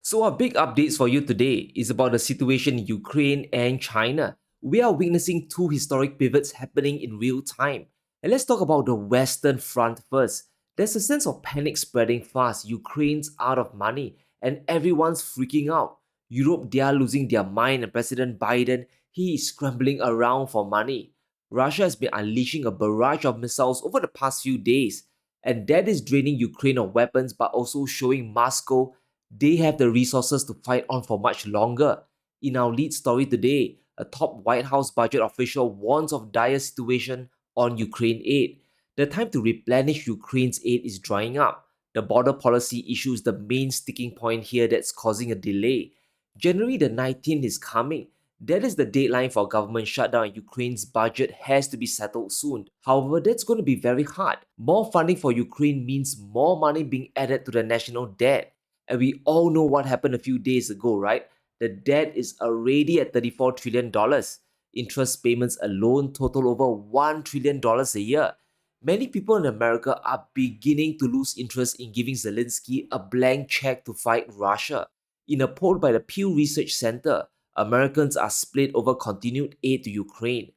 So our big updates for you today is about the situation in Ukraine and China. We are witnessing two historic pivots happening in real time. And let's talk about the Western Front first. There's a sense of panic spreading fast. Ukraine's out of money and everyone's freaking out. Europe, they are losing their mind, and President Biden, he is scrambling around for money. Russia has been unleashing a barrage of missiles over the past few days, and that is draining Ukraine of weapons but also showing Moscow they have the resources to fight on for much longer. In our lead story today, a top White House budget official warns of dire situation on Ukraine aid. The time to replenish Ukraine's aid is drying up. The border policy issue is the main sticking point here that's causing a delay. January the 19th is coming. That is the deadline for government shutdown, and Ukraine's budget has to be settled soon. However, that's going to be very hard. More funding for Ukraine means more money being added to the national debt. And we all know what happened a few days ago, right? The debt is already at $34 trillion. Interest payments alone total over $1 trillion a year. Many people in America are beginning to lose interest in giving Zelensky a blank check to fight Russia. In a poll by the Pew Research Center, Americans are split over continued aid to Ukraine.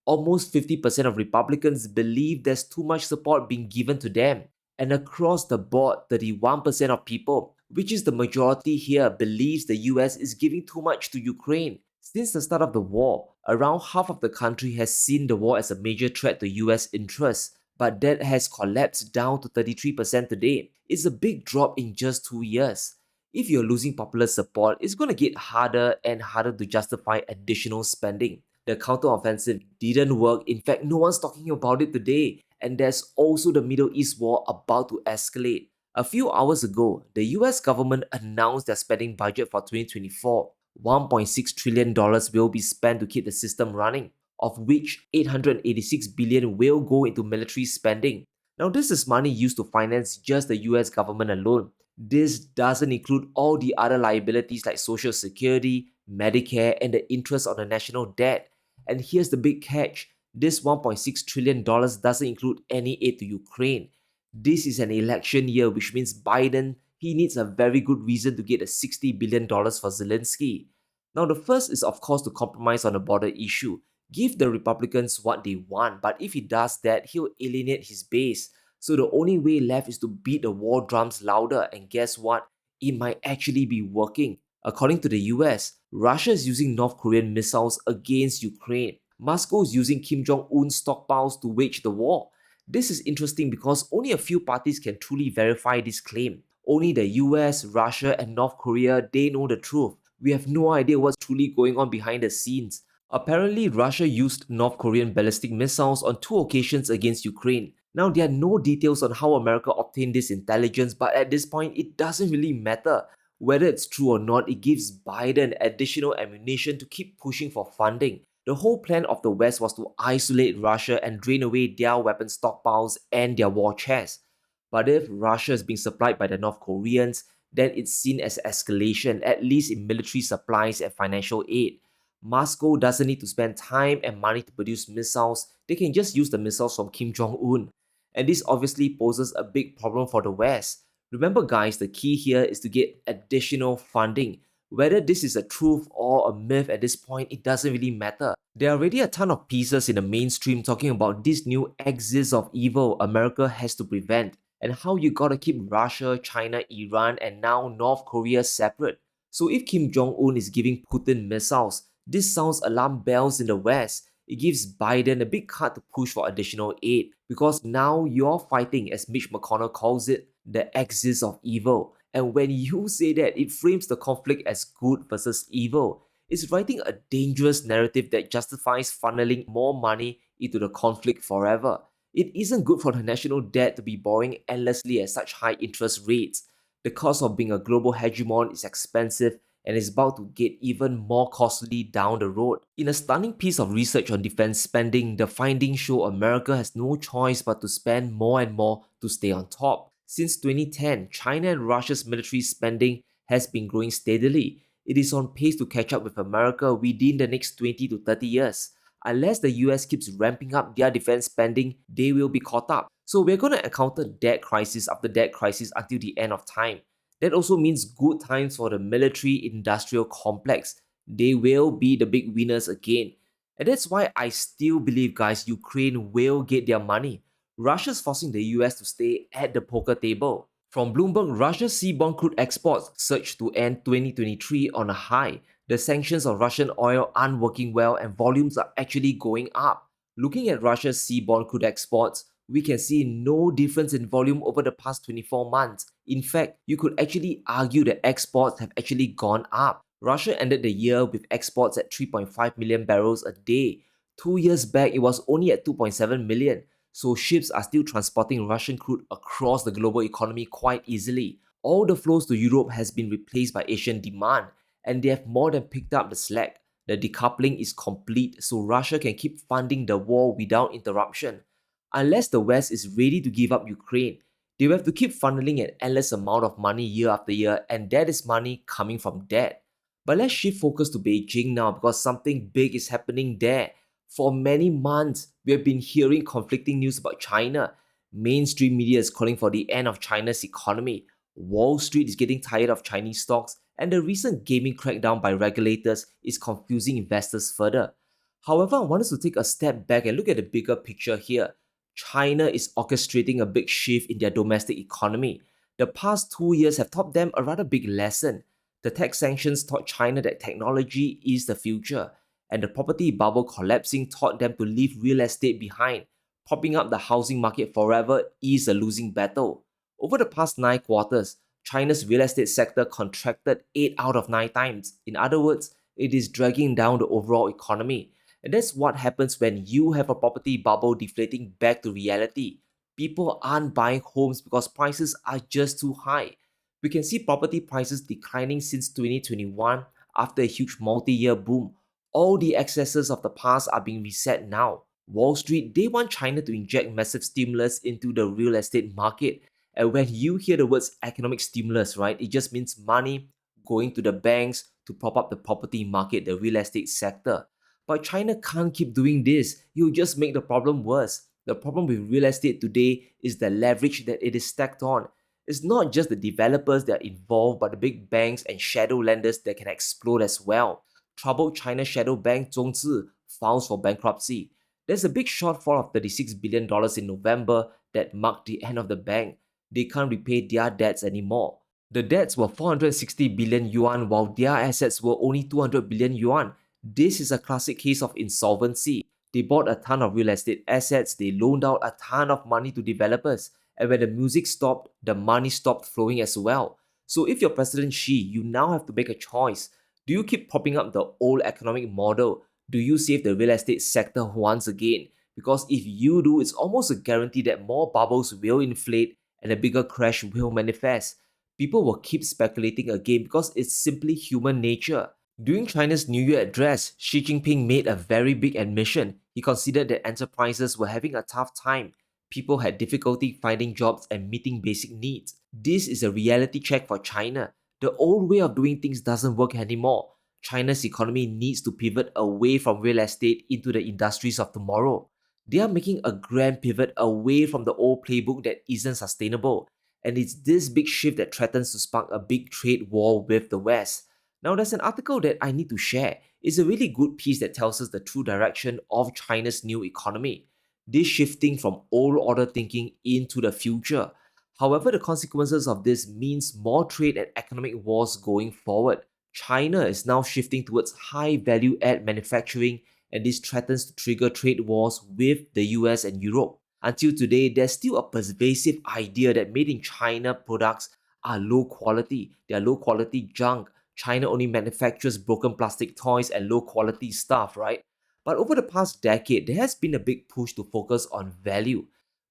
Almost 50% of Republicans believe there's too much support being given to them. And across the board, 31% of people, which is the majority here, believes the US is giving too much to Ukraine. Since the start of the war, around half of the country has seen the war as a major threat to US interests, but that has collapsed down to 33% today. It's a big drop in just 2 years. If you're losing popular support, it's going to get harder and harder to justify additional spending. The counteroffensive didn't work. In fact, no one's talking about it today. And there's also the Middle East war about to escalate. A few hours ago, the US government announced their spending budget for 2024. $1.6 trillion will be spent to keep the system running, of which $886 billion will go into military spending. Now, this is money used to finance just the US government alone. This doesn't include all the other liabilities like Social Security, Medicare, and the interest on the national debt. And here's the big catch. This $1.6 trillion doesn't include any aid to Ukraine. This is an election year, which means Biden, he needs a very good reason to get a $60 billion for Zelensky. Now, the first is, of course, to compromise on the border issue. Give the Republicans what they want, but if he does that, he'll alienate his base. So the only way left is to beat the war drums louder, and guess what? It might actually be working. According to the US, Russia is using North Korean missiles against Ukraine. Moscow is using Kim Jong-un's stockpiles to wage the war. This is interesting because only a few parties can truly verify this claim. Only the US, Russia, and North Korea, they know the truth. We have no idea what's truly going on behind the scenes. Apparently, Russia used North Korean ballistic missiles on two occasions against Ukraine. Now, there are no details on how America obtained this intelligence, but at this point, it doesn't really matter. Whether it's true or not, it gives Biden additional ammunition to keep pushing for funding. The whole plan of the West was to isolate Russia and drain away their weapon stockpiles and their war chest. But if Russia is being supplied by the North Koreans, then it's seen as escalation, at least in military supplies and financial aid. Moscow doesn't need to spend time and money to produce missiles, they can just use the missiles from Kim Jong-un. And this obviously poses a big problem for the West. Remember guys, the key here is to get additional funding. Whether this is a truth or a myth at this point, it doesn't really matter. There are already a ton of pieces in the mainstream talking about this new axis of evil America has to prevent, and how you gotta keep Russia, China, Iran, and now North Korea separate. So if Kim Jong-un is giving Putin missiles, this sounds alarm bells in the West. It gives Biden a big card to push for additional aid because now you're fighting, as Mitch McConnell calls it, the axis of evil. And when you say that, it frames the conflict as good versus evil. It's writing a dangerous narrative that justifies funneling more money into the conflict forever. It isn't good for the national debt to be borrowing endlessly at such high interest rates. The cost of being a global hegemon is expensive and is about to get even more costly down the road. In a stunning piece of research on defense spending, the findings show America has no choice but to spend more and more to stay on top. Since 2010, China and Russia's military spending has been growing steadily. It is on pace to catch up with America within the next 20 to 30 years. Unless the US keeps ramping up their defense spending, they will be caught up. So we're going to encounter debt crisis after debt crisis until the end of time. That also means good times for the military industrial complex. They will be the big winners again. And that's why I still believe, guys, Ukraine will get their money. Russia's forcing the US to stay at the poker table. From Bloomberg, Russia's seaborne crude exports surged to end 2023 on a high. The sanctions on Russian oil aren't working well and volumes are actually going up. Looking at Russia's seaborne crude exports, we can see no difference in volume over the past 24 months. In fact, you could actually argue that exports have actually gone up. Russia ended the year with exports at 3.5 million barrels a day. 2 years back, it was only at 2.7 million. So ships are still transporting Russian crude across the global economy quite easily. All the flows to Europe has been replaced by Asian demand, and they have more than picked up the slack. The decoupling is complete, so Russia can keep funding the war without interruption. Unless the West is ready to give up Ukraine, they will have to keep funneling an endless amount of money year after year, and that is money coming from debt. But let's shift focus to Beijing now because something big is happening there. For many months, we have been hearing conflicting news about China. Mainstream media is calling for the end of China's economy. Wall Street is getting tired of Chinese stocks, and the recent gaming crackdown by regulators is confusing investors further. However, I want us to take a step back and look at the bigger picture here. China is orchestrating a big shift in their domestic economy. The past 2 years have taught them a rather big lesson. The tax sanctions taught China that technology is the future, and the property bubble collapsing taught them to leave real estate behind. Propping up the housing market forever is a losing battle. Over the past 9 quarters, China's real estate sector contracted 8 out of 9 times. In other words, it is dragging down the overall economy. And that's what happens when you have a property bubble deflating back to reality. People aren't buying homes because prices are just too high. We can see property prices declining since 2021 after a huge multi-year boom. All the excesses of the past are being reset now. Wall Street, they want China to inject massive stimulus into the real estate market. And when you hear the words economic stimulus, right, it just means money going to the banks to prop up the property market, the real estate sector. But China can't keep doing this. You'll just make the problem worse. The problem with real estate today is the leverage that it is stacked on. It's not just the developers that are involved, but the big banks and shadow lenders that can explode as well. Troubled China shadow bank Zhongzi files for bankruptcy. There's a big shortfall of $36 billion in November that marked the end of the bank. They can't repay their debts anymore. The debts were 460 billion yuan while their assets were only 200 billion yuan. This is a classic case of insolvency. They bought a ton of real estate assets, they loaned out a ton of money to developers, and when the music stopped, the money stopped flowing as well. So if you're President Xi, you now have to make a choice. Do you keep propping up the old economic model? Do you save the real estate sector once again? Because if you do, it's almost a guarantee that more bubbles will inflate and a bigger crash will manifest. People will keep speculating again because it's simply human nature. During China's New Year address, Xi Jinping made a very big admission. He considered that enterprises were having a tough time. People had difficulty finding jobs and meeting basic needs. This is a reality check for China. The old way of doing things doesn't work anymore. China's economy needs to pivot away from real estate into the industries of tomorrow. They are making a grand pivot away from the old playbook that isn't sustainable. And it's this big shift that threatens to spark a big trade war with the West. Now, there's an article that I need to share. It's a really good piece that tells us the true direction of China's new economy. This shifting from old order thinking into the future. However, the consequences of this means more trade and economic wars going forward. China is now shifting towards high value add manufacturing, and this threatens to trigger trade wars with the US and Europe. Until today, there's still a pervasive idea that made in China products are low quality, they are low quality junk. China only manufactures broken plastic toys and low quality stuff, right? But over the past decade, there has been a big push to focus on value.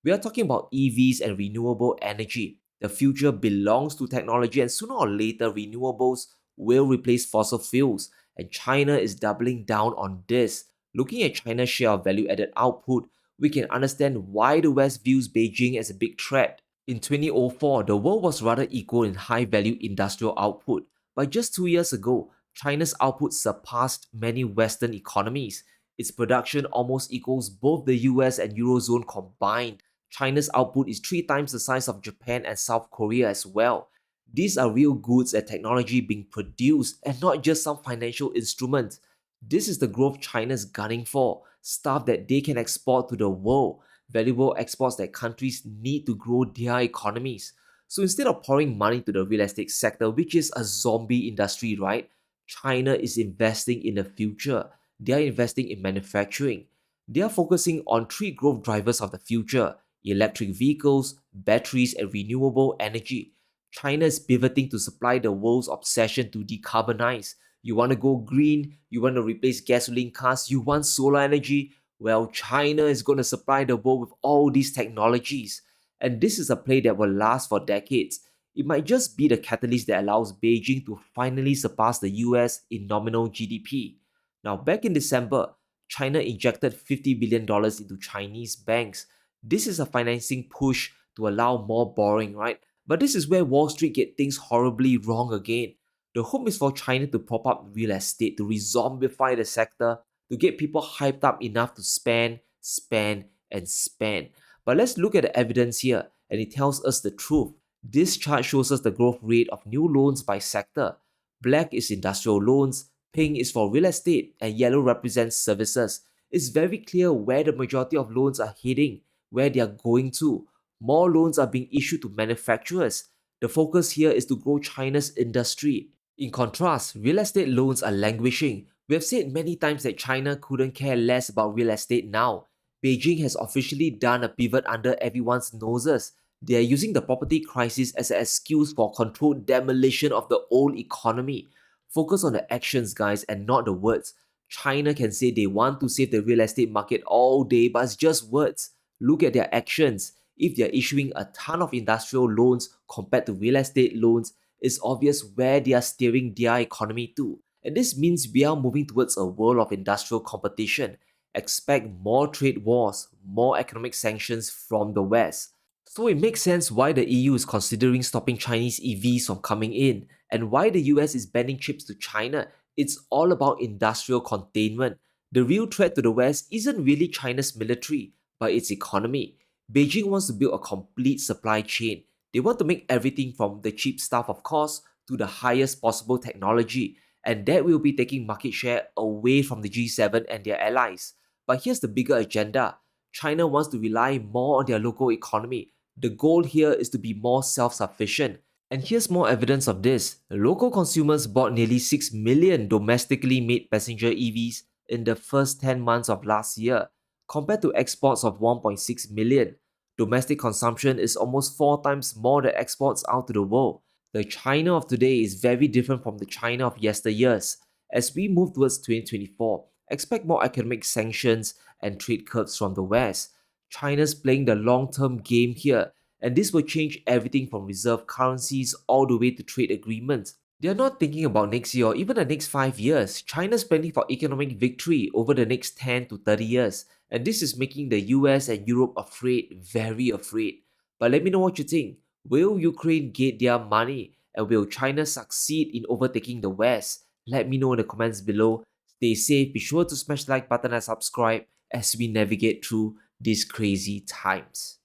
We are talking about EVs and renewable energy. The future belongs to technology, and sooner or later, renewables will replace fossil fuels, and China is doubling down on this. Looking at China's share of value added output, we can understand why the West views Beijing as a big threat. In 2004, the world was rather equal in high value industrial output, but just 2 years ago, China's output surpassed many Western economies. Its production almost equals both the US and Eurozone combined. China's output is 3 times the size of Japan and South Korea as well. These are real goods and technology being produced and not just some financial instrument. This is the growth China's gunning for, stuff that they can export to the world, valuable exports that countries need to grow their economies. So instead of pouring money to the real estate sector, which is a zombie industry, right? China is investing in the future. They are investing in manufacturing. They are focusing on three growth drivers of the future: electric vehicles, batteries, and renewable energy. China is pivoting to supply the world's obsession to decarbonize. You want to go green, you want to replace gasoline cars, you want solar energy. Well, China is going to supply the world with all these technologies. And this is a play that will last for decades. It might just be the catalyst that allows Beijing to finally surpass the US in nominal GDP. Now, back in December, China injected $50 billion into Chinese banks. This is a financing push to allow more borrowing, right? But this is where Wall Street get things horribly wrong again. The hope is for China to prop up real estate, to rezombify the sector, to get people hyped up enough to spend, spend, and spend. But let's look at the evidence here, and it tells us the truth. This chart shows us the growth rate of new loans by sector. Black is industrial loans, pink is for real estate, and yellow represents services. It's very clear where the majority of loans are heading, where they are going to. More loans are being issued to manufacturers. The focus here is to grow China's industry. In contrast, real estate loans are languishing. We have said many times that China couldn't care less about real estate now. Beijing has officially done a pivot under everyone's noses. They are using the property crisis as an excuse for controlled demolition of the old economy. Focus on the actions, guys, and not the words. China can say they want to save the real estate market all day, but it's just words. Look at their actions. If they're issuing a ton of industrial loans compared to real estate loans, it's obvious where they are steering their economy to. And this means we are moving towards a world of industrial competition. Expect more trade wars, more economic sanctions from the West. So it makes sense why the EU is considering stopping Chinese EVs from coming in, and why the US is banning chips to China. It's all about industrial containment. The real threat to the West isn't really China's military, but its economy. Beijing wants to build a complete supply chain. They want to make everything from the cheap stuff, of course, to the highest possible technology, and that will be taking market share away from the G7 and their allies. But here's the bigger agenda: China wants to rely more on their local economy. The goal here is to be more self sufficient. And here's more evidence of this. Local consumers bought nearly 6 million domestically made passenger EVs in the first 10 months of last year, compared to exports of 1.6 million. Domestic consumption is almost 4 times more than exports out to the world. The China of today is very different from the China of yesteryears. As we move towards 2024, expect more economic sanctions and trade curbs from the West. China's playing the long-term game here, and this will change everything from reserve currencies all the way to trade agreements. They are not thinking about next year or even the next 5 years. China's planning for economic victory over the next 10 to 30 years, and this is making the US and Europe afraid, very afraid. But let me know what you think. Will Ukraine get their money, and will China succeed in overtaking the West? Let me know in the comments below. Stay safe, be sure to smash the like button and subscribe as we navigate through these crazy times.